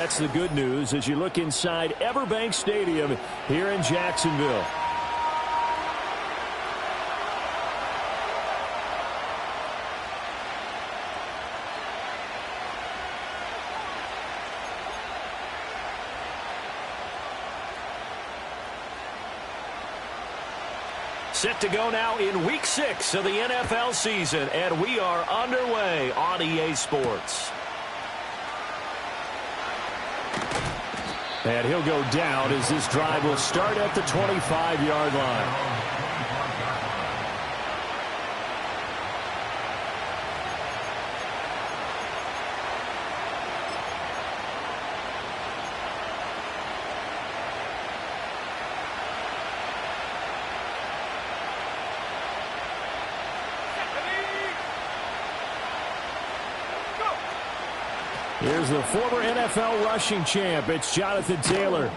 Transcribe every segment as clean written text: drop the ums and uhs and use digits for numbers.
That's the good news as you look inside Everbank Stadium here in Jacksonville. Set to go now in Week 6 of the NFL season, and we are underway on EA Sports. And he'll go down as this drive will start at the 25-yard line. Here's the former NFL rushing champ. It's Jonathan Taylor.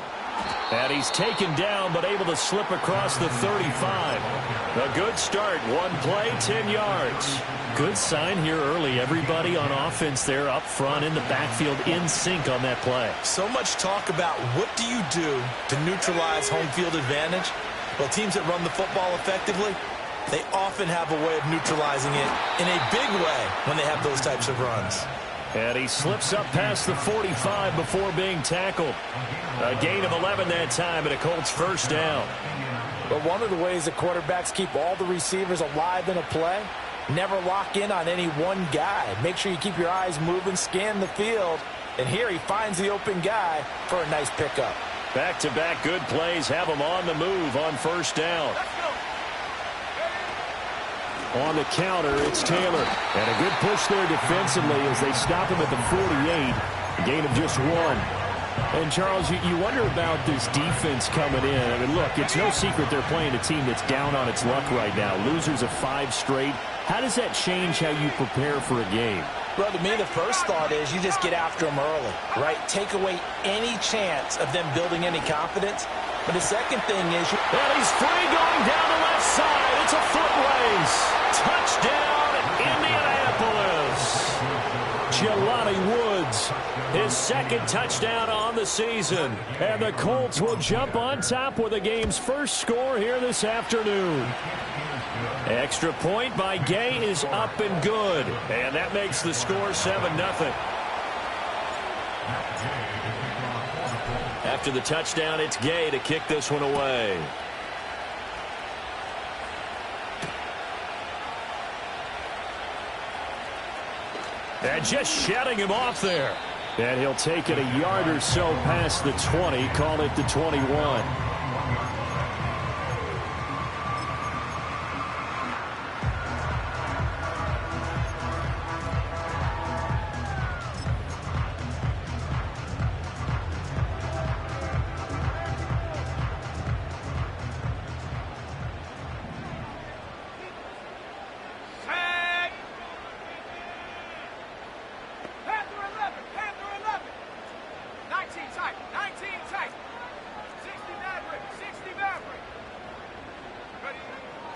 And he's taken down but able to slip across the 35. A good start. One play, 10 yards. Good sign here early. Everybody on offense there up front in the backfield in sync on that play. So much talk about what do you do to neutralize home field advantage? Well, teams that run the football effectively, they often have a way of neutralizing it in a big way when they have those types of runs. And he slips up past the 45 before being tackled. A gain of 11 that time, and a Colts first down. But one of the ways that quarterbacks keep all the receivers alive in a play, never lock in on any one guy. Make sure you keep your eyes moving, scan the field. And here he finds the open guy for a nice pickup. Back-to-back good plays have him on the move on first down. On the counter, it's Taylor. And a good push there defensively as they stop him at the 48. A gain of just 1. And, Charles, you wonder about this defense coming in. I mean, look, it's no secret they're playing a team that's down on its luck right now. Losers of 5 straight. How does that change how you prepare for a game? Well, to me, the first thought is you just get after them early, right? Take away any chance of them building any confidence. But the second thing is... And he's free going down the left side. It's a foot race. Touchdown, Indianapolis. Jelani Woods, his second touchdown on the season. And the Colts will jump on top with the game's first score here this afternoon. Extra point by Gay is up and good. And that makes the score 7-0. After the touchdown, it's Gay to kick this one away. And just shutting him off there. And he'll take it a yard or so past the 20, call it the 21.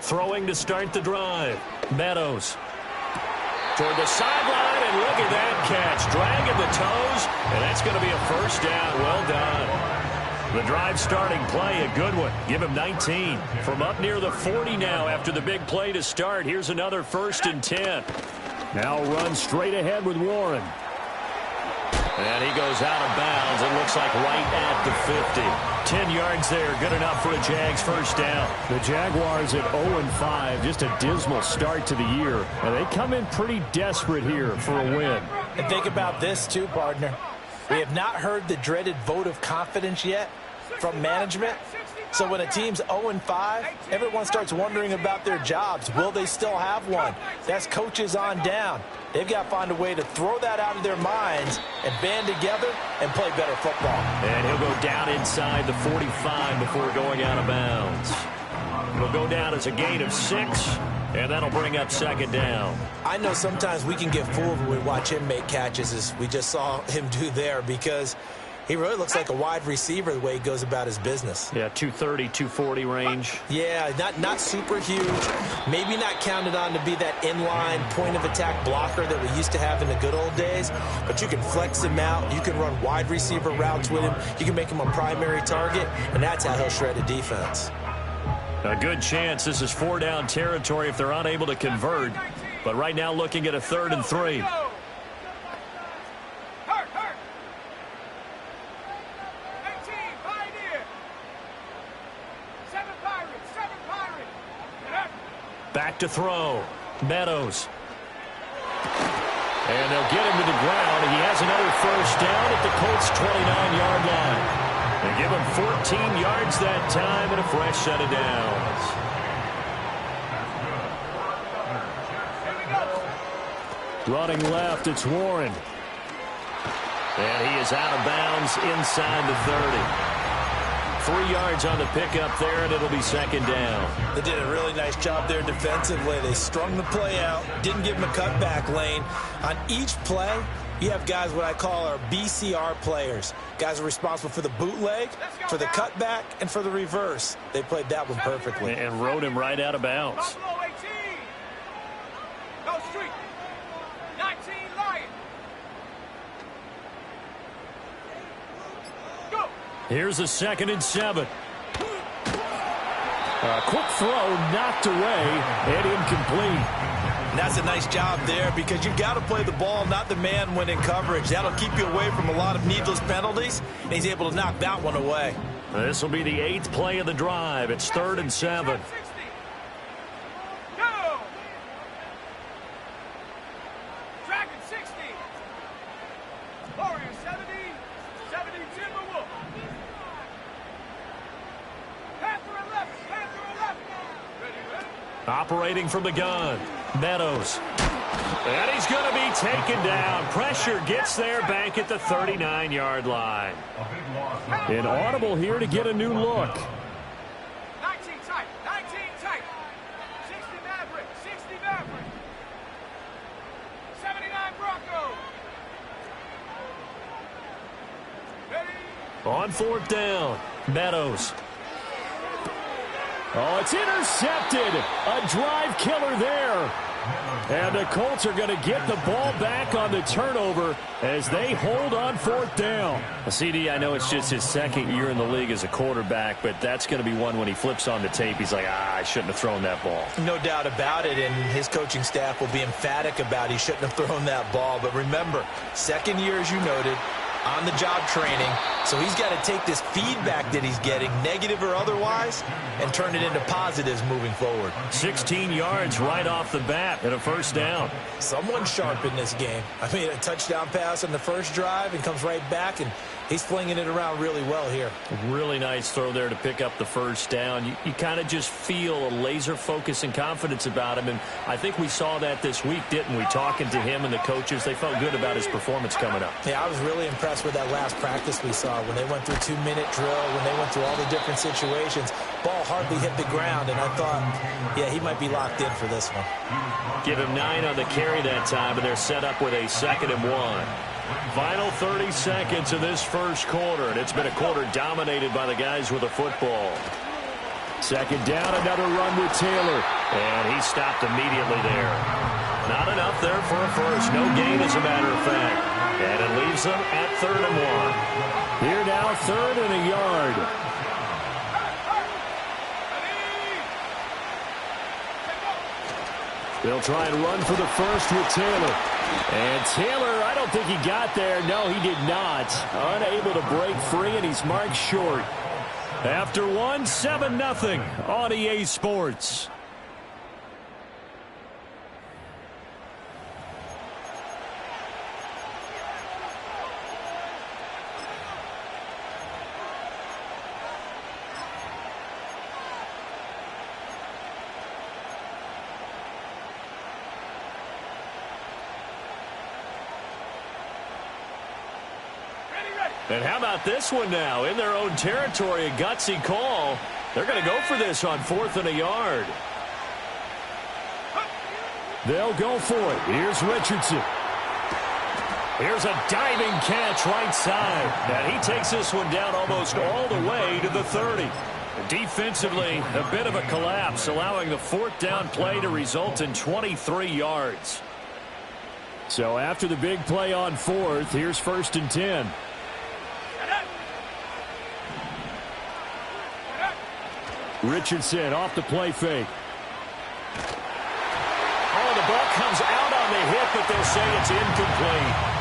Throwing to start the drive. Meadows. Toward the sideline, and look at that catch. Dragging the toes, and that's going to be a first down. Well done. The drive starting play, a good one. Give him 19. From up near the 40 now after the big play to start. Here's another 1st and 10. Now run straight ahead with Warren. And he goes out of bounds. It looks like right at the 50. 10 yards there. Good enough for a Jags first down. The Jaguars at 0-5. Just a dismal start to the year. And they come in pretty desperate here for a win. And think about this too, partner. We have not heard the dreaded vote of confidence yet from management. So when a team's 0-5, everyone starts wondering about their jobs. Will they still have one? That's coaches on down. They've got to find a way to throw that out of their minds and band together and play better football. And he'll go down inside the 45 before going out of bounds. It'll go down as a gain of 6, and that'll bring up second down. I know sometimes we can get fooled when we watch him make catches, as we just saw him do there, because He really looks like a wide receiver the way he goes about his business. Yeah, 230, 240 range. Yeah, not super huge. Maybe not counted on to be that inline point-of-attack blocker that we used to have in the good old days. But you can flex him out. You can run wide receiver routes with him. You can make him a primary target, and that's how he'll shred a defense. A good chance this is 4-down territory if they're unable to convert. But right now looking at a 3rd and 3. Back to throw. Meadows. And they'll get him to the ground. He has another first down at the Colts' 29-yard line. They give him 14 yards that time and a fresh set of downs. Running left, it's Warren. And he is out of bounds inside the 30. 3 yards on the pickup there, and it'll be 2nd down. They did a really nice job there defensively. They strung the play out, didn't give him a cutback lane. On each play, you have guys what I call our BCR players. Guys are responsible for the bootleg, for the cutback, and for the reverse. They played that one perfectly. And rode him right out of bounds. Here's a 2nd and 7. A quick throw knocked away and incomplete. And that's a nice job there because you've got to play the ball, not the man when in coverage. That'll keep you away from a lot of needless penalties, and he's able to knock that one away. This will be the 8th play of the drive. It's 3rd and 7. Operating from the gun, Meadows. And he's going to be taken down. Pressure gets there back at the 39-yard line. An audible here to get a new look. 19 tight, 19 tight. 60 Maverick, 60 Maverick. 79 Bronco. Ready? On 4th down, Meadows. Oh, it's intercepted. A drive killer there. And the Colts are going to get the ball back on the turnover as they hold on 4th down. CD, I know it's just his 2nd year in the league as a quarterback, but that's going to be one when he flips on the tape. He's like, I shouldn't have thrown that ball. No doubt about it, and his coaching staff will be emphatic about he shouldn't have thrown that ball. But remember, 2nd year, as you noted, on-the-job training. So he's got to take this feedback that he's getting, negative or otherwise, and turn it into positives moving forward. 16 yards right off the bat and a 1st down. Someone's sharp in this game. I mean, a touchdown pass on the first drive and comes right back, and he's flinging it around really well here. Really nice throw there to pick up the 1st down. You kind of just feel a laser focus and confidence about him, and I think we saw that this week, didn't we? Talking to him and the coaches, they felt good about his performance coming up. Yeah, I was really impressed with that last practice we saw when they went through 2-minute drill, when they went through all the different situations. Ball hardly hit the ground, and I thought, yeah, he might be locked in for this one. Give him 9 on the carry that time, and they're set up with a 2nd and 1. Final 30 seconds of this first quarter, and it's been a quarter dominated by the guys with the football. 2nd down, another run with Taylor, and he stopped immediately there. Not enough there for a first. No gain, as a matter of fact. And it leaves them at 3rd and 1. Here now, 3rd and a yard. They'll try and run for the first with Taylor. And Taylor, I don't think he got there. No, he did not. Unable to break free, and he's marked short. After 1, 7-0 on EA Sports. And how about this one now? In their own territory, a gutsy call. They're going to go for this on 4th and a yard. They'll go for it. Here's Richardson. Here's a diving catch right side. And he takes this one down almost all the way to the 30. Defensively, a bit of a collapse, allowing the fourth down play to result in 23 yards. So after the big play on fourth, here's 1st and 10. Richardson off the play fake. Oh, the ball comes out on the hit, but they'll say it's incomplete.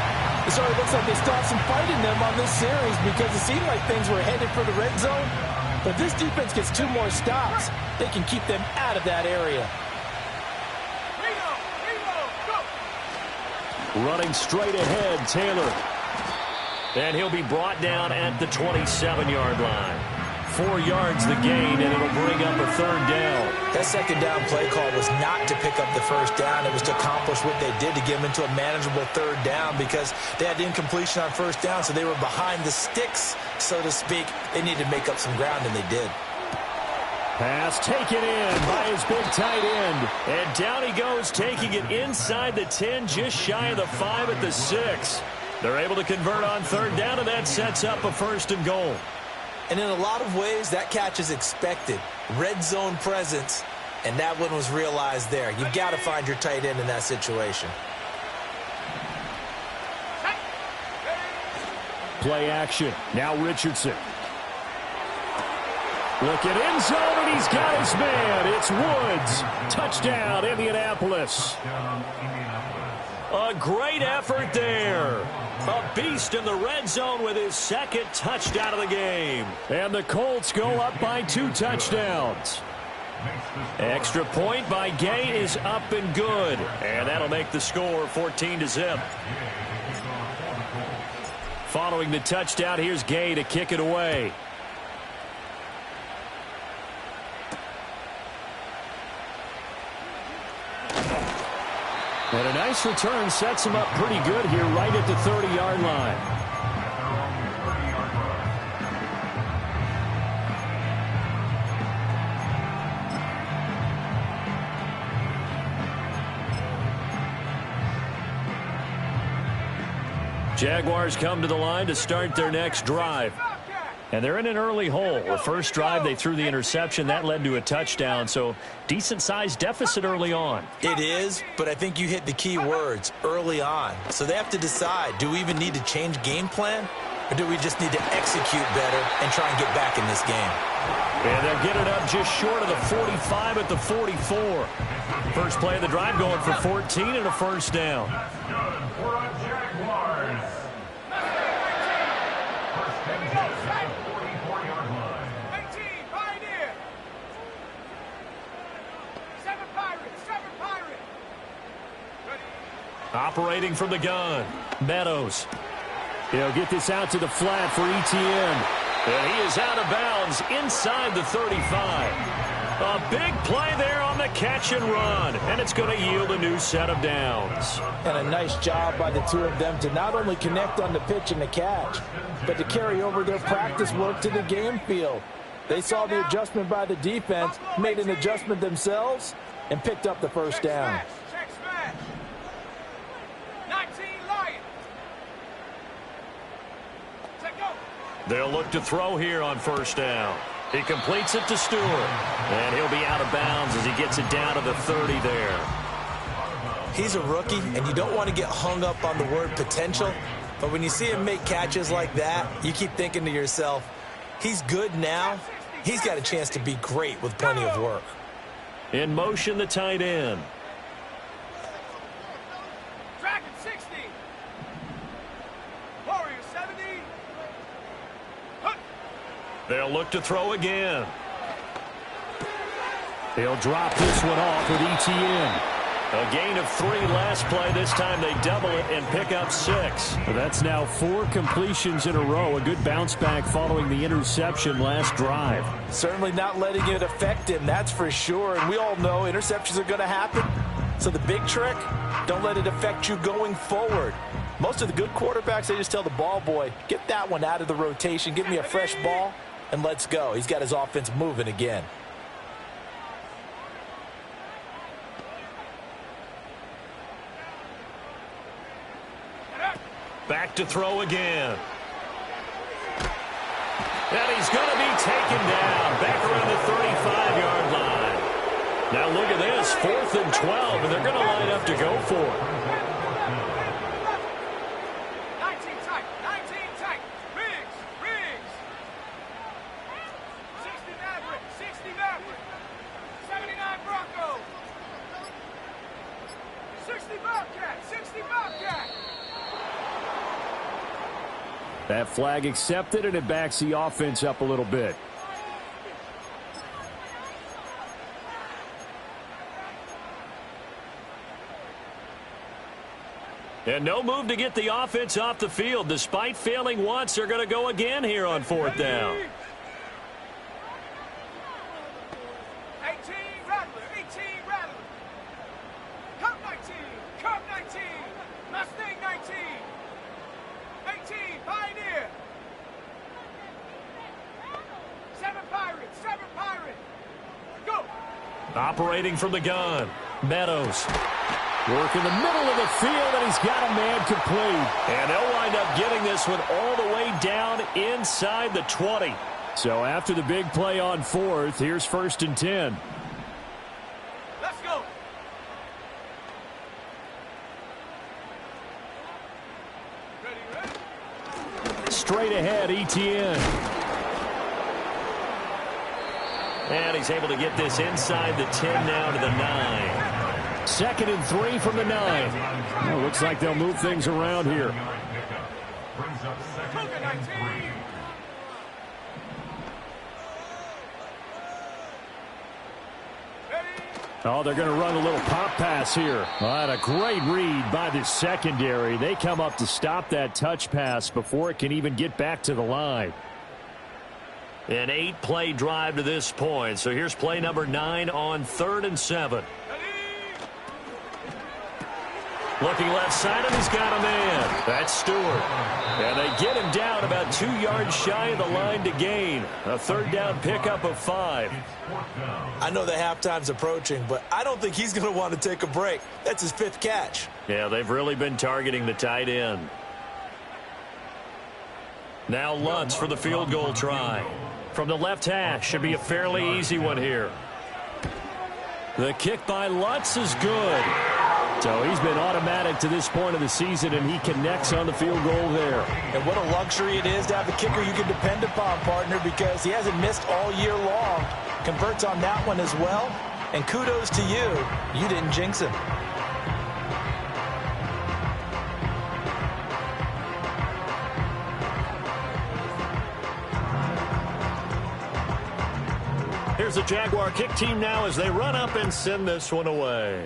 So it looks like they stopped some fight in them on this series because it seemed like things were headed for the red zone. But if this defense gets 2 more stops, they can keep them out of that area. Running straight ahead, Taylor. And he'll be brought down at the 27-yard line. 4 yards the gain, and it'll bring up a 3rd down. That 2nd down play call was not to pick up the 1st down. It was to accomplish what they did, to get them into a manageable 3rd down, because they had incompletion on 1st down, so they were behind the sticks, so to speak. They needed to make up some ground, and they did. Pass taken in by his big tight end. And down he goes, taking it inside the 10, just shy of the 5 at the 6. They're able to convert on 3rd down, and that sets up a 1st and goal. And in a lot of ways, that catch is expected. Red zone presence, and that one was realized there. You've got to find your tight end in that situation. Play action. Now Richardson. Look at end zone, and he's got his man. It's Woods. Touchdown, Indianapolis. A great effort there. A beast in the red zone with his 2nd touchdown of the game. And the Colts go up by 2 touchdowns. Extra point by Gay is up and good. And that'll make the score 14-0. Following the touchdown, here's Gay to kick it away. And a nice return sets him up pretty good here right at the 30-yard line. Jaguars come to the line to start their next drive. And they're in an early hole. The first drive, they threw the interception. That led to a touchdown, so decent-sized deficit early on. It is, but I think you hit the key words, early on. So they have to decide, do we even need to change game plan, or do we just need to execute better and try and get back in this game? And they'll get it up just short of the 45 at the 44. First play of the drive going for 14 and a 1st down. Operating from the gun, Meadows. He'll get this out to the flat for Etienne. And he is out of bounds inside the 35. A big play there on the catch and run. And it's going to yield a new set of downs. And a nice job by the 2 of them to not only connect on the pitch and the catch, but to carry over their practice work to the game field. They saw the adjustment by the defense, made an adjustment themselves, and picked up the 1st down. They'll look to throw here on 1st down. He completes it to Stewart. And he'll be out of bounds as he gets it down to the 30 there. He's a rookie, and you don't want to get hung up on the word potential. But when you see him make catches like that, you keep thinking to yourself, he's good now. He's got a chance to be great with plenty of work. In motion, the tight end. Dragon 60. Warrior 70. They'll look to throw again. They'll drop this one off with Etienne. A gain of 3 last play. This time they double it and pick up 6. That's now 4 completions in a row. A good bounce back following the interception last drive. Certainly not letting it affect him, that's for sure. And we all know interceptions are going to happen. So the big trick, don't let it affect you going forward. Most of the good quarterbacks, they just tell the ball boy, get that one out of the rotation, give me a fresh ball, and let's go. He's got his offense moving again. Back to throw again. And he's going to be taken down back around the 35-yard line. Now look at this, 4th and 12, and they're going to line up to go for it. 19 tight, 19 tight. Riggs. 60 Maverick, 79 Bronco. 60 Bobcat. That flag accepted, and it backs the offense up a little bit. And no move to get the offense off the field. Despite failing once, they're going to go again here on 4th down. 18 Rattler. Cup 19. Mustang 19. 18 Pioneer. 7 Pirate. Go. Operating from the gun. Meadows. Work in the middle of the field, and he's got a man complete. And they'll wind up getting this one all the way down inside the 20. So after the big play on 4th, here's 1st and 10. Let's go. Ready. Straight ahead, Etienne. And he's able to get this inside the 10 now to the 9. 2nd and 3 from the 9. Well, looks like they'll move things around here. Oh, they're going to run a little pop pass here. Well, a great read by the secondary. They come up to stop that touch pass before it can even get back to the line. An 8-play drive to this point. So here's play number 9 on 3rd and 7. Looking left side, and he's got a man. That's Stewart. And they get him down about 2 yards shy of the line to gain. A 3rd down pickup of 5. I know the halftime's approaching, but I don't think he's going to want to take a break. That's his 5th catch. Yeah, they've really been targeting the tight end. Now Lutz for the field goal try. From the left hash, should be a fairly easy one here. The kick by Lutz is good. So he's been automatic to this point of the season, and he connects on the field goal there. And what a luxury it is to have a kicker you can depend upon, partner, because he hasn't missed all year long. Converts on that one as well. And kudos to you. You didn't jinx him. Here's the Jaguar kick team now as they run up and send this one away.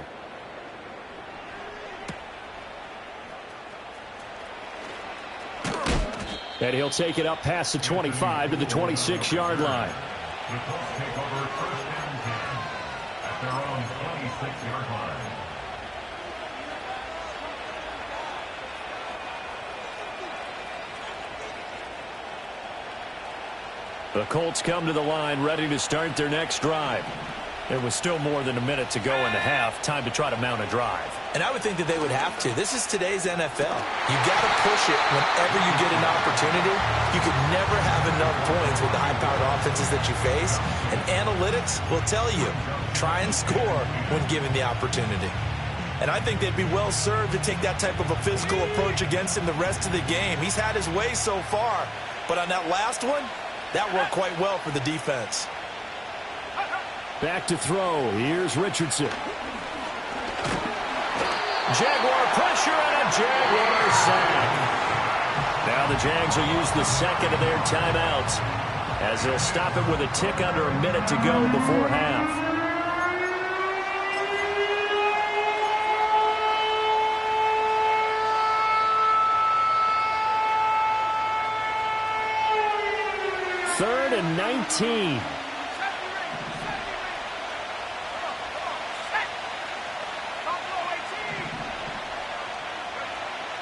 And he'll take it up past the 25 to the 26-yard line. The Colts take over 1st and 10 at their own 26-yard line. The Colts come to the line ready to start their next drive. There was still more than a minute to go in the half. Time to try to mount a drive. And I would think that they would have to. This is today's NFL. You got to push it whenever you get an opportunity. You can never have enough points with the high-powered offenses that you face. And analytics will tell you, try and score when given the opportunity. And I think they'd be well served to take that type of a physical approach against him the rest of the game. He's had his way so far. But on that last one, that worked quite well for the defense. Back to throw. Here's Richardson. Jaguar pressure and a Jaguar sack. Now the Jags will use the second of their timeouts as they'll stop it with a tick under a minute to go before half. Third and 19.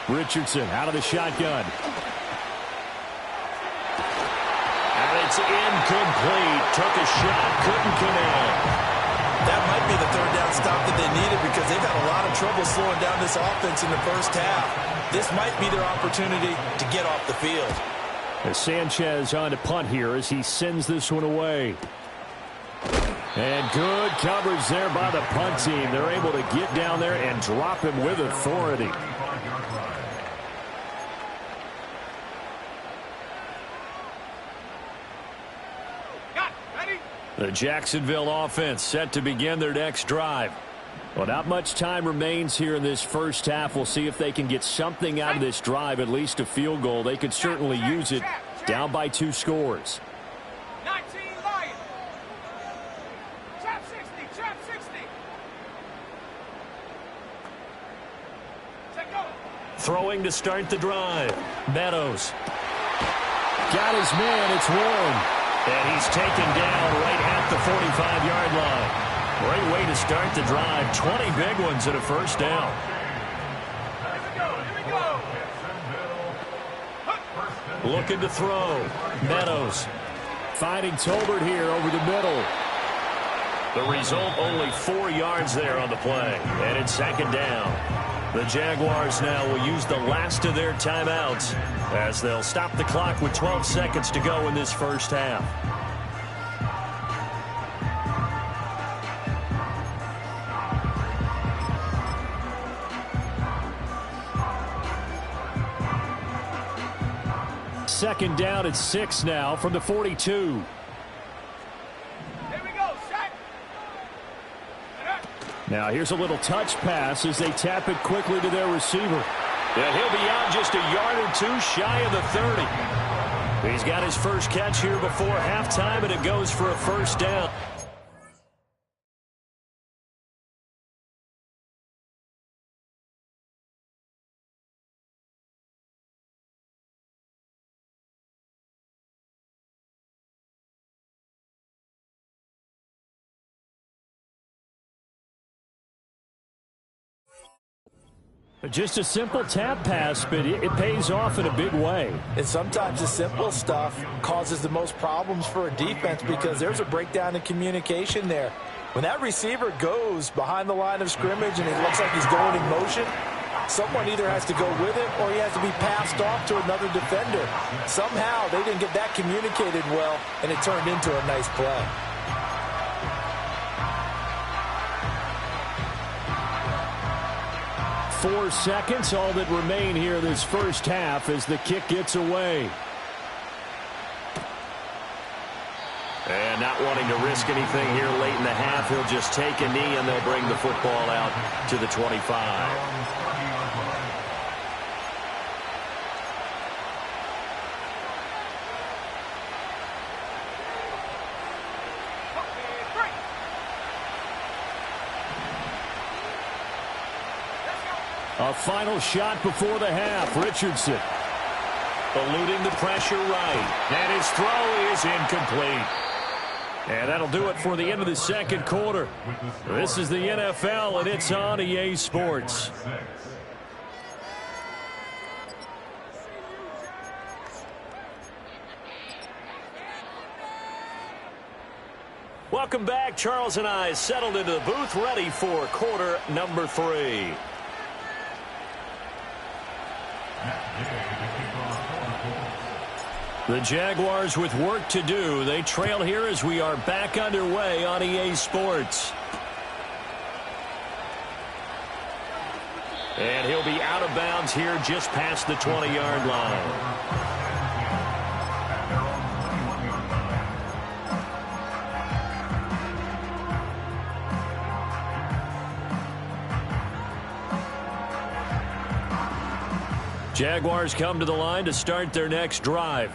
Richardson out of the shotgun. And it's incomplete. Took a shot, couldn't connect. That might be the third down stop that they needed because they've had a lot of trouble slowing down this offense in the first half. This might be their opportunity to get off the field. As Sanchez on to punt here as he sends this one away. And good coverage there by the punt team. They're able to get down there and drop him with authority. The Jacksonville offense set to begin their next drive. Well, not much time remains here in this first half. We'll see if they can get something out of this drive, at least a field goal. They could certainly use it down by 2 scores. 19 Lions. Trap 60, trap 60. Take go. Throwing to start the drive. Meadows. Got his man. It's Warren. And he's taken down right at the 45-yard line. Great way to start the drive. 20 big ones and a first down. Here we go. Looking to throw. Meadows. Finding Tolbert here over the middle. The result, only 4 yards there on the play. And it's second down. The Jaguars now will use the last of their timeouts as they'll stop the clock with 12 seconds to go in this first half. Second down at 6 now from the 42. Here we go, set. Now here's a little touch pass as they tap it quickly to their receiver. And he'll be out just a yard or 2 shy of the 30. He's got his first catch here before halftime, and it goes for a first down. Just a simple tap pass, but it pays off in a big way. And sometimes the simple stuff causes the most problems for a defense because there's a breakdown in communication there. When that receiver goes behind the line of scrimmage and it looks like he's going in motion, someone either has to go with him or he has to be passed off to another defender. Somehow they didn't get that communicated well, and it turned into a nice play. 4 seconds, all that remain here this first half as the kick gets away. And not wanting to risk anything here late in the half, he'll just take a knee and they'll bring the football out to the 25. A final shot before the half. Richardson eluding the pressure right. And his throw is incomplete. And that'll do it for the end of the second quarter. This is the NFL, and it's on EA Sports. Welcome back. Charles and I settled into the booth, ready for quarter number 3. The Jaguars with work to do. They trail here as we are back underway on EA Sports. And he'll be out of bounds here just past the 20-yard line. Jaguars come to the line to start their next drive.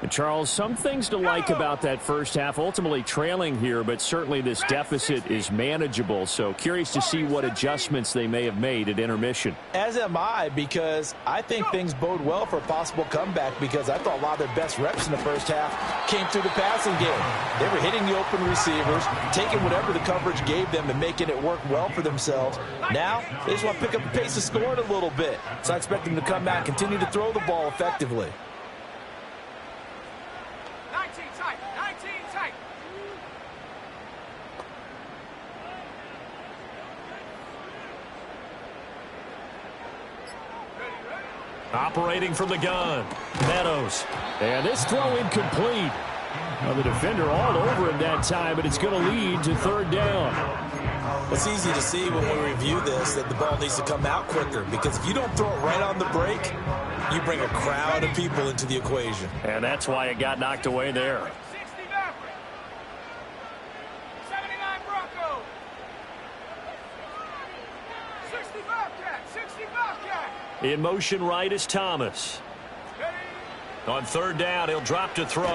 And Charles, some things to like about that first half. Ultimately trailing here, but certainly this deficit is manageable. So curious to see what adjustments they may have made at intermission. As am I, because I think things bode well for a possible comeback, because I thought a lot of their best reps in the first half came through the passing game. They were hitting the open receivers, taking whatever the coverage gave them and making it work well for themselves. Now, they just want to pick up the pace of scoring a little bit. So I expect them to come back and continue to throw the ball effectively. 19 tight, 19 tight. Operating from the gun, Meadows. And this throw incomplete. Well, the defender all over him that time, but it's going to lead to third down. It's easy to see when we review this that the ball needs to come out quicker, because if you don't throw it right on the break, you bring a crowd of people into the equation. And that's why it got knocked away there. 60 Maverick. 79 Bronco. 60 Bobcat. 60 Bobcat. In motion right is Thomas. On third down, he'll drop to throw.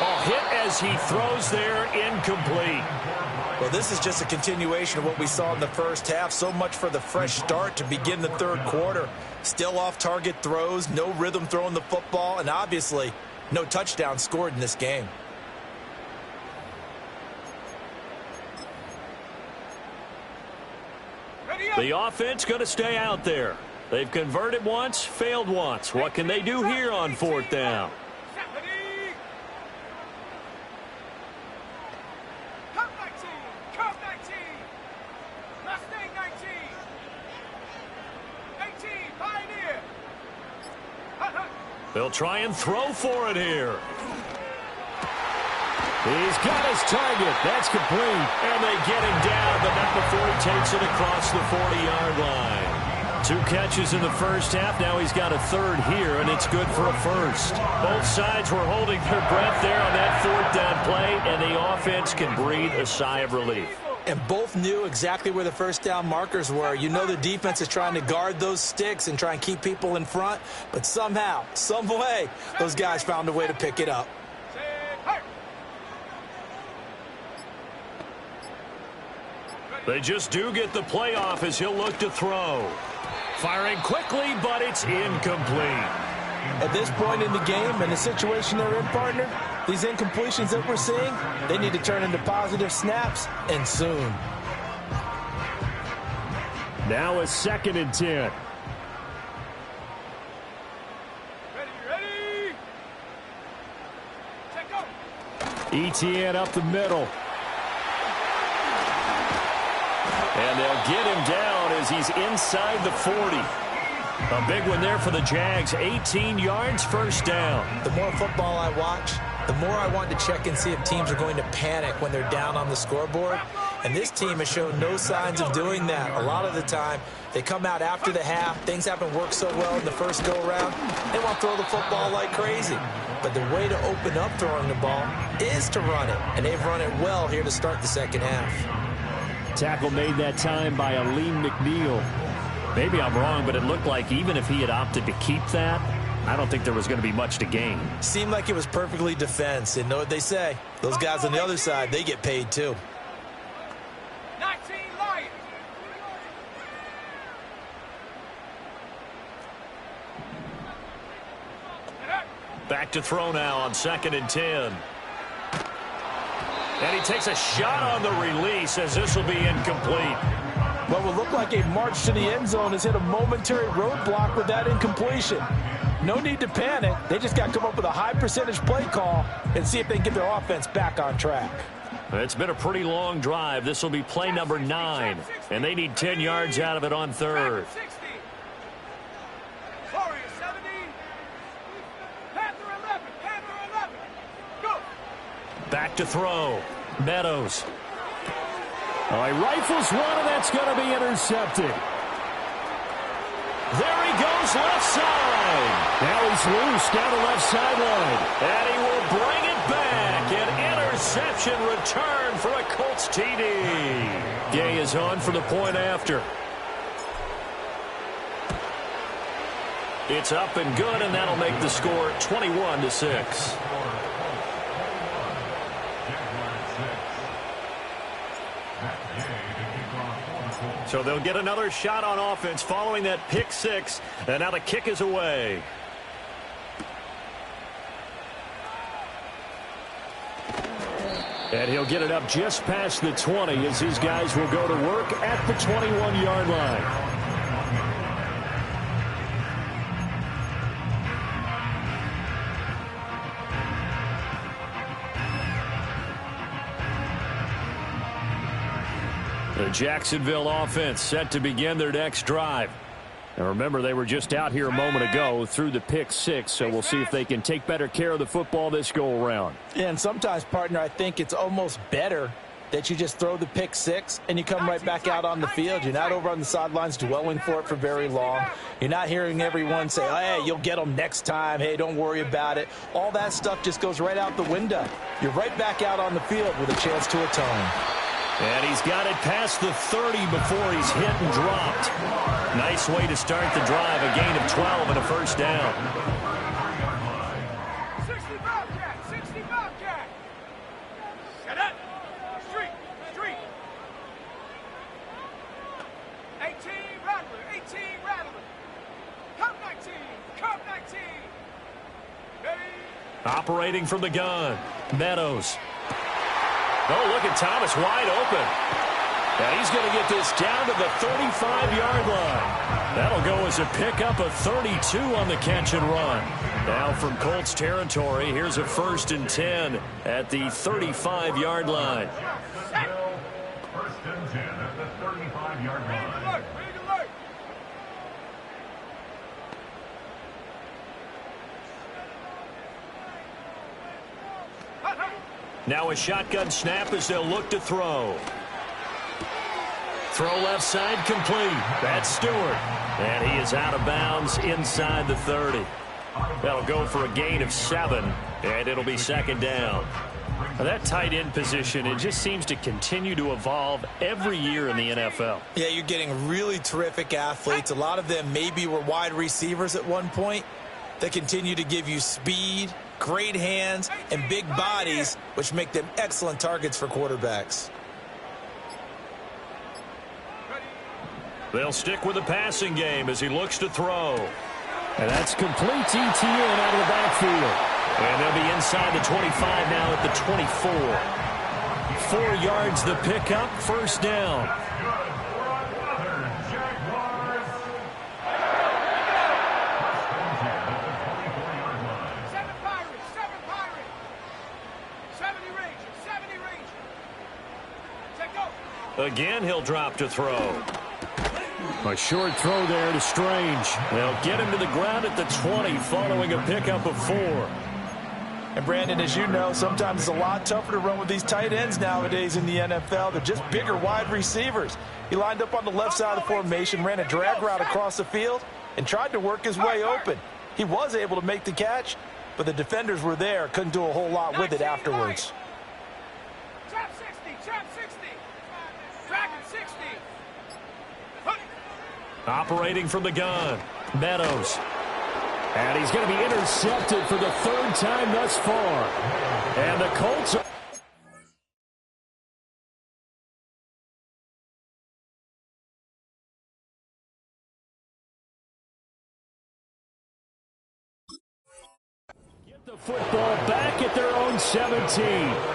Oh, hit as he throws there, incomplete. Well, this is just a continuation of what we saw in the first half. So much for the fresh start to begin the third quarter. Still off-target throws, no rhythm throwing the football, and obviously no touchdown scored in this game. The offense going to stay out there. They've converted once, failed once. What can they do here on fourth down? They'll try and throw for it here. He's got his target. That's complete. And they get him down, but not before he takes it across the 40-yard line. 2 catches in the first half. Now he's got a third here, and it's good for a first. Both sides were holding their breath there on that fourth down play, and the offense can breathe a sigh of relief. And both knew exactly where the first down markers were. You know the defense is trying to guard those sticks and try and keep people in front, but somehow, some way, those guys found a way to pick it up. They just do get the playoff as he'll look to throw. Firing quickly, but it's incomplete. At this point in the game and the situation they're in, partner, these incompletions that we're seeing, they need to turn into positive snaps, and soon. Now a 2nd and 10. Ready. Check up. ETN up the middle. And they'll get him down as he's inside the 40. A big one there for the Jags. 18 yards, first down. The more football I watch, the more I want to check and see if teams are going to panic when they're down on the scoreboard. And this team has shown no signs of doing that. A lot of the time, they come out after the half. Things haven't worked so well in the first go-around. They want to throw the football like crazy. But the way to open up throwing the ball is to run it. And they've run it well here to start the second half. Tackle made that time by Aleem McNeil. Maybe I'm wrong, but it looked like even if he had opted to keep that, I don't think there was going to be much to gain. Seemed like it was perfectly defense. And know what they say? Those guys on the other side, they get paid too. 19 Lions. Back to throw now on 2nd and 10. And he takes a shot on the release as this will be incomplete. What will look like a march to the end zone has hit a momentary roadblock with that incompletion. No need to panic. They just got to come up with a high percentage play call and see if they can get their offense back on track. It's been a pretty long drive. This will be play number 9. And they need 10 yards out of it on third. 60. Warrior 70. Panther 11. Panther 11. Go. Back to throw. Meadows. Oh, he rifles one, and that's going to be intercepted. There he goes, left side. Now he's loose down the left sideline. And he will bring it back. An interception return for a Colts TD. Gay is on for the point after. It's up and good, and that'll make the score 21-6. So they'll get another shot on offense following that pick 6, and now the kick is away. And he'll get it up just past the 20 as his guys will go to work at the 21-yard line. The Jacksonville offense set to begin their next drive. And remember, they were just out here a moment ago through the pick six, so we'll see if they can take better care of the football this go-around. Yeah, and sometimes, partner, I think it's almost better that you just throw the pick six and you come right back out on the field. You're not over on the sidelines dwelling for it for very long. You're not hearing everyone say, oh, hey, you'll get them next time. Hey, don't worry about it. All that stuff just goes right out the window. You're right back out on the field with a chance to atone. And he's got it past the 30 before he's hit and dropped. Nice way to start the drive. A gain of 12 and a first down. 60 Bobcat, 60 Bobcat. Set up. Street. 18 Rattler, 18 Rattler. Come 19, come 19. Ready? Operating from the gun. Meadows. Oh, look at Thomas wide open. And he's going to get this down to the 35-yard line. That'll go as a pickup of 32 on the catch and run. Now from Colts territory, here's a 1st and 10 at the 35-yard line. First and 10 at the 35-yard line. Alert, big alert. Now a shotgun snap as they'll look to throw. Throw left side complete. That's Stewart. And he is out of bounds inside the 30. That'll go for a gain of 7, and it'll be 2nd down. Now that tight end position, it just seems to continue to evolve every year in the NFL. Yeah, you're getting really terrific athletes. A lot of them maybe were wide receivers at one point. They continue to give you speed, great hands, and big bodies, which make them excellent targets for quarterbacks. They'll stick with the passing game as he looks to throw. And that's complete ETN out of the backfield. And they'll be inside the 25 now at the 24. 4 yards the pickup, 1st down. Again, he'll drop to throw. A short throw there to Strange. They'll get him to the ground at the 20 following a pickup of 4. And, Brandon, as you know, sometimes it's a lot tougher to run with these tight ends nowadays in the NFL. They're just bigger wide receivers. He lined up on the left side of the formation, ran a drag route across the field, and tried to work his way open. He was able to make the catch, but the defenders were there, couldn't do a whole lot with it afterwards. Trap 60, trap 60. Dragon 60. Operating from the gun, Meadows. And he's going to be intercepted for the 3rd time thus far. And the Colts are... Get the football back at their own 17.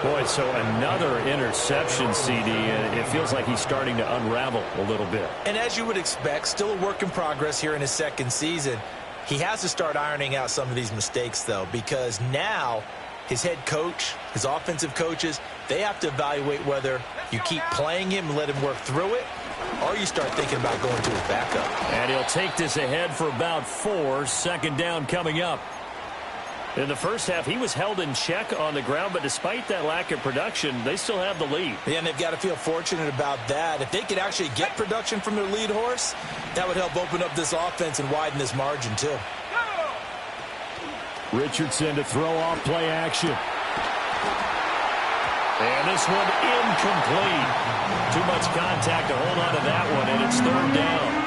Boy, so another interception, CD, and it feels like he's starting to unravel a little bit. And as you would expect, still a work in progress here in his 2nd season. He has to start ironing out some of these mistakes, though, because now his head coach, his offensive coaches, they have to evaluate whether you keep playing him and let him work through it, or you start thinking about going to his backup. And he'll take this ahead for about 4, 2nd down coming up. In the first half, he was held in check on the ground, but despite that lack of production, they still have the lead. Yeah, and they've got to feel fortunate about that. If they could actually get production from their lead horse, that would help open up this offense and widen this margin, too. Richardson to throw off play action. And this one incomplete. Too much contact to hold on to that one, and it's 3rd down.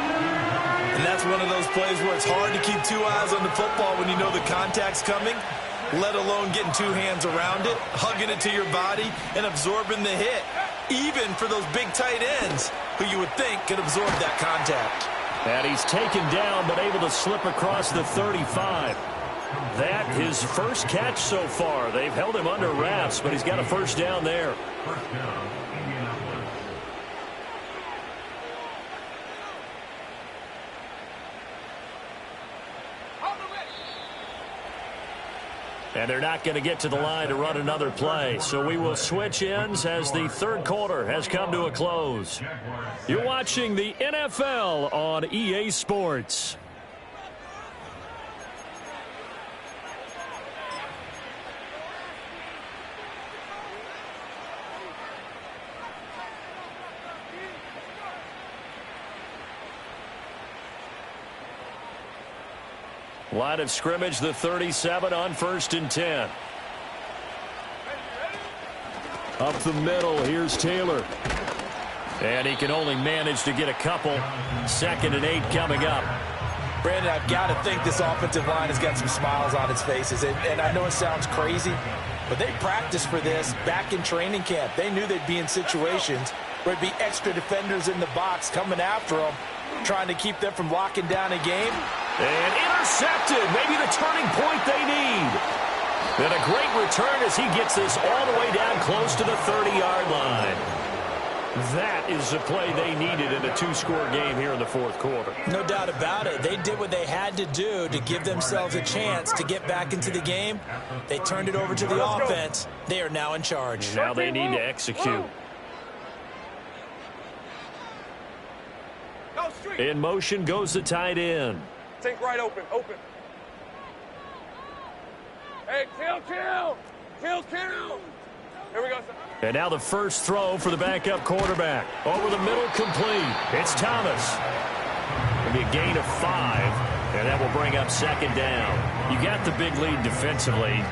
And that's one of those plays where it's hard to keep 2 eyes on the football when you know the contact's coming, let alone getting 2 hands around it, hugging it to your body, and absorbing the hit, even for those big tight ends who you would think could absorb that contact. And he's taken down but able to slip across the 35. That his first catch so far. They've held him under wraps, but he's got a 1st down there. First down, Indianapolis. And they're not going to get to the line to run another play. So we will switch ends as the third quarter has come to a close. You're watching the NFL on EA Sports. Line of scrimmage, the 37 on 1st and 10. Up the middle, here's Taylor. And he can only manage to get a couple. 2nd and 8 coming up. Brandon, I've got to think this offensive line has got some smiles on its faces. And I know it sounds crazy, but they practiced for this back in training camp. They knew they'd be in situations where there'd be extra defenders in the box coming after them, trying to keep them from locking down a game. And intercepted. Maybe the turning point they need. And a great return as he gets this all the way down close to the 30-yard line. That is the play they needed in a 2-score game here in the 4th quarter. No doubt about it. They did what they had to do to give themselves a chance to get back into the game. They turned it over to the offense. They are now in charge. Now they need to execute. In motion goes the tight end. Sink right open. Hey, kill. Here we go, son. And now the first throw for the backup quarterback. Over the middle, complete. It's Thomas. It'll be a gain of 5, and that will bring up 2nd down. You got the big lead defensively.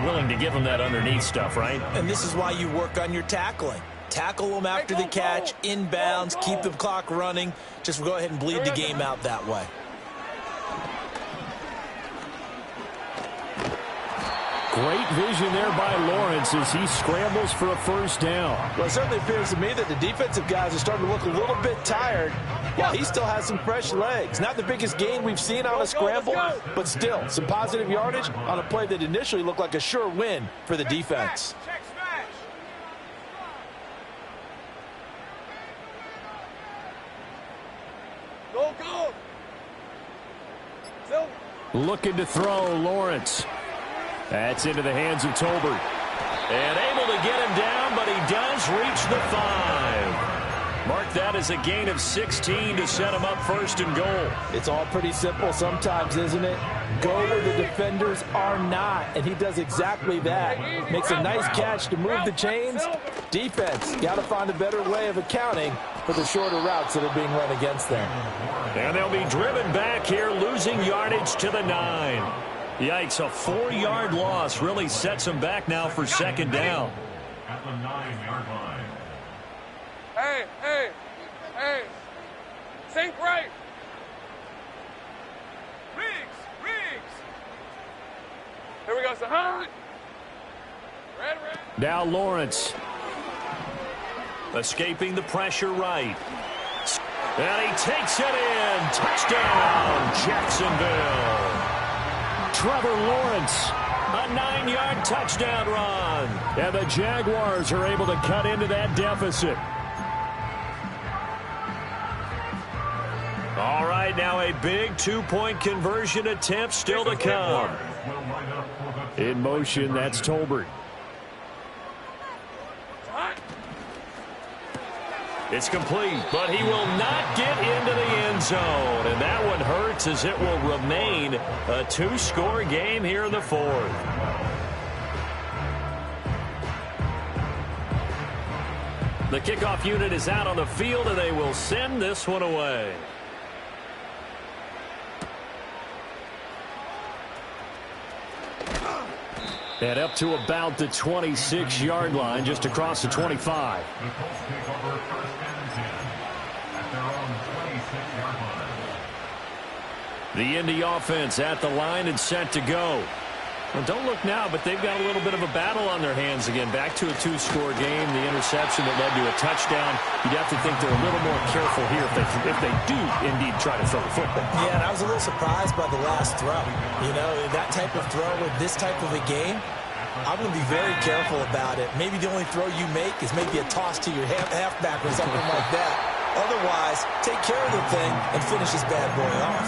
Willing to give them that underneath stuff, right? And this is why you work on your tackling. Tackle them after the catch, inbounds, keep the clock running. Just go ahead and bleed the game out that way. Great vision there by Lawrence as he scrambles for a 1st down. Well, it certainly appears to me that the defensive guys are starting to look a little bit tired while he still has some fresh legs. Not the biggest gain we've seen on a scramble, but still some positive yardage on a play that initially looked like a sure win for the defense. Check smash. Go. Silver. Looking to throw, Lawrence. That's into the hands of Tolbert. And able to get him down, but he does reach the 5. Mark that as a gain of 16 to set him up 1st and goal. It's all pretty simple sometimes, isn't it? Go where the defenders are not, and he does exactly that. Makes a nice catch to move the chains. Defense, got to find a better way of accounting for the shorter routes that are being run against them. And they'll be driven back here, losing yardage to the 9. Yikes, a 4-yard loss really sets them back now for 2nd down. At the 9-yard line. Hey. Sink right. Riggs. Here we go, son. Red. Now Lawrence. Escaping the pressure right. And he takes it in. Touchdown, Jacksonville. Trevor Lawrence. A 9-yard touchdown run. And the Jaguars are able to cut into that deficit. All right, now a big 2-point conversion attempt still to come. In motion, that's Tolbert. It's complete, but he will not get into the end zone. And that one hurts as it will remain a 2-score game here in the 4th. The kickoff unit is out on the field, and they will send this one away. And up to about the 26-yard line, just across the 25. The Colts take over 1st and 10 at their own 26-yard line. The Indy offense at the line and set to go. Well, don't look now, but they've got a little bit of a battle on their hands again. Back to a 2-score game. The interception that led to a touchdown. You'd have to think they're a little more careful here if they do indeed try to throw the football. Yeah, and I was a little surprised by the last throw. You know, that type of throw with this type of a game, I'm going to be very careful about it. Maybe the only throw you make is maybe a toss to your halfback or something like that. Otherwise, take care of the thing and finish this bad boy off.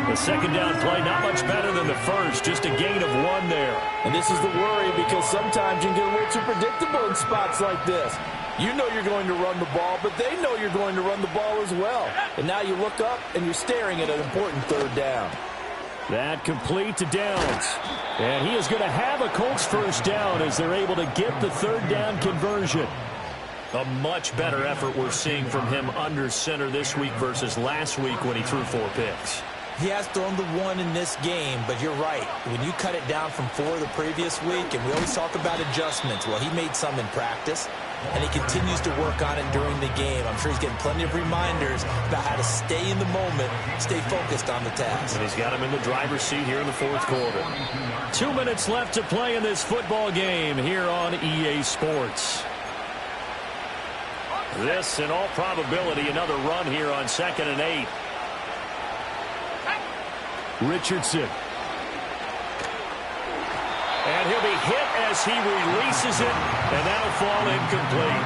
The second down play, not much better than the first, just a gain of 1 there. And this is the worry because sometimes you can get a little too predictable in spots like this. You know you're going to run the ball, but they know you're going to run the ball as well. And now you look up and you're staring at an important third down. That complete to Downs. And he is going to have a Colts first down as they're able to get the third down conversion. A much better effort we're seeing from him under center this week versus last week when he threw 4 picks. He has thrown the 1 in this game, but you're right. When you cut it down from 4 the previous week, and we always talk about adjustments, well, he made some in practice, and he continues to work on it during the game. I'm sure he's getting plenty of reminders about how to stay in the moment, stay focused on the task. And he's got him in the driver's seat here in the 4th quarter. 2 minutes left to play in this football game here on EA Sports. This, in all probability, another run here on 2nd and 8. Richardson. And he'll be hit as he releases it, and that'll fall incomplete.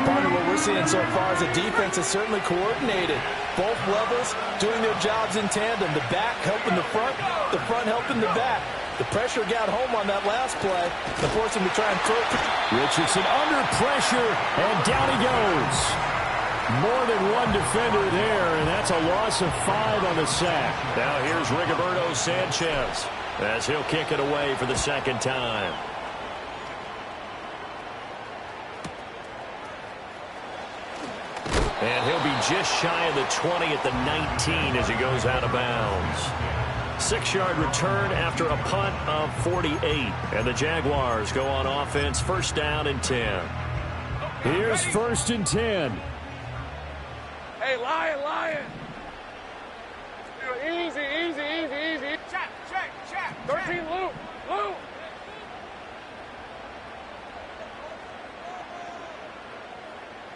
Part of what we're seeing so far is the defense is certainly coordinated. Both levels doing their jobs in tandem. The back helping the front helping the back. The pressure got home on that last play. The forced him to try and throw it. Richardson under pressure, and down he goes. More than one defender there, and that's a loss of 5 on the sack. Now here's Rigoberto Sanchez as he'll kick it away for the second time. And he'll be just shy of the 20 at the 19 as he goes out of bounds. 6-yard return after a punt of 48. And the Jaguars go on offense, first down and 10. Here's 1st and 10. Hey, Lion. Easy. Check. 13, Luke.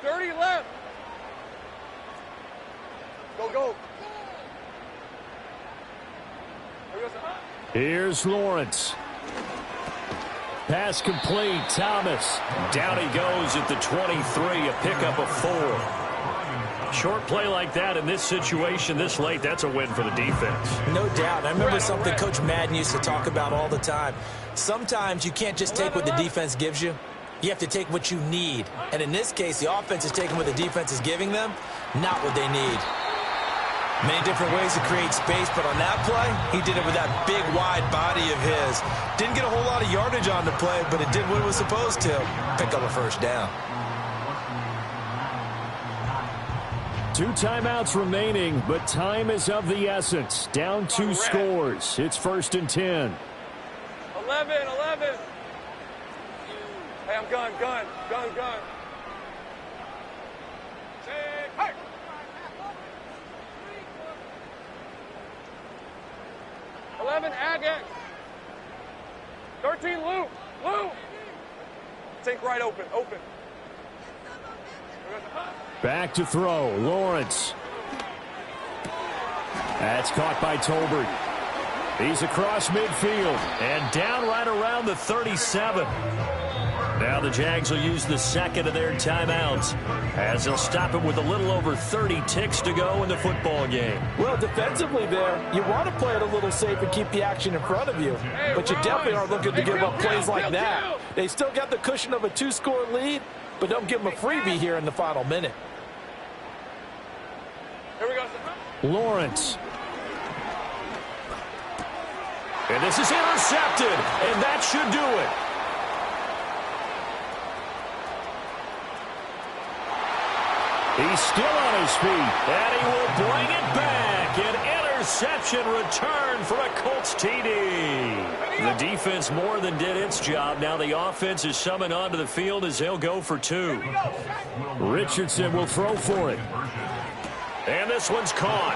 30 left. Go. Here's Lawrence. Pass complete. Thomas. Down he goes at the 23, a pickup of 4. Short play like that in this situation this late, that's a win for the defense. No doubt. I remember something Coach Madden used to talk about all the time. Sometimes you can't just take what the defense gives you. You have to take what you need. And in this case, the offense is taking what the defense is giving them, not what they need. Many different ways to create space, but on that play, he did it with that big, wide body of his. Didn't get a whole lot of yardage on the play, but it did what it was supposed to. Pick up a first down. 2 timeouts remaining, but time is of the essence. Down 2 scores. It's 1st and 10. 11. Hey, I'm gun. Hey. 11, Agate. 13, Luke. Sink right open. Back to throw. Lawrence. That's caught by Tolbert. He's across midfield and down right around the 37. Now the Jags will use the second of their timeouts as they'll stop it with a little over 30 ticks to go in the football game. Well, defensively there, you want to play it a little safe and keep the action in front of you. But you definitely aren't looking to give up plays like that. They still got the cushion of a 2-score lead, but don't give them a freebie here in the final minute. Here we go. Lawrence. And this is intercepted, and that should do it. He's still on his feet, and he will bring it back. An interception return for a Colts TD. The defense more than did its job. Now the offense is summoned onto the field as they'll go for 2. Richardson will throw for it. And this one's caught.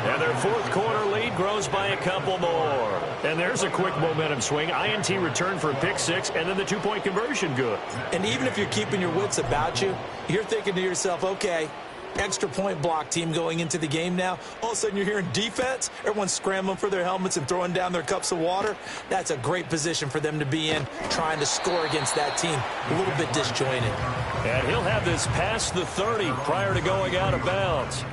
And their 4th quarter lead grows by a couple more. And there's a quick momentum swing. INT return for a pick 6, and then the 2-point conversion good. And even if you're keeping your wits about you, you're thinking to yourself, okay, extra point block team going into the game now. All of a sudden you're hearing defense. Everyone's scrambling for their helmets and throwing down their cups of water. That's a great position for them to be in, trying to score against that team. A little bit disjointed. And he'll have this past the 30 prior to going out of bounds.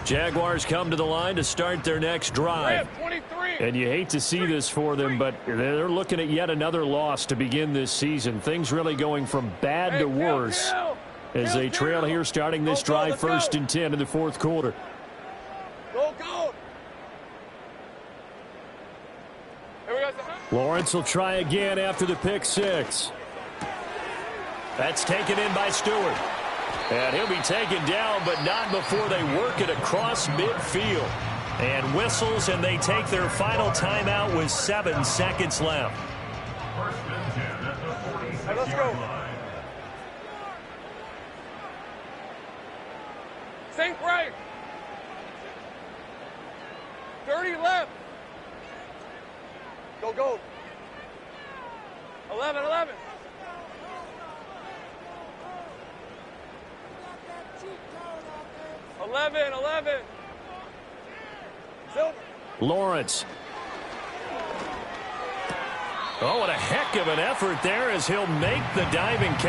Jaguars come to the line to start their next drive. 23. And you hate to see this for them, but they're looking at yet another loss to begin this season. Things really going from bad to worse as they trail here starting this drive 1st and 10 in the 4th quarter. Go. Here we go. Lawrence will try again after the pick 6. That's taken in by Stewart. And he'll be taken down, but not before they work it across midfield. And whistles, and they take their final timeout with 7 seconds left. First and 10 at the 46-yard Let's go. line. Sink right. 30 left. Go. 11. 11. Silver. Lawrence. Oh, what a heck of an effort there as he'll make the diving catch.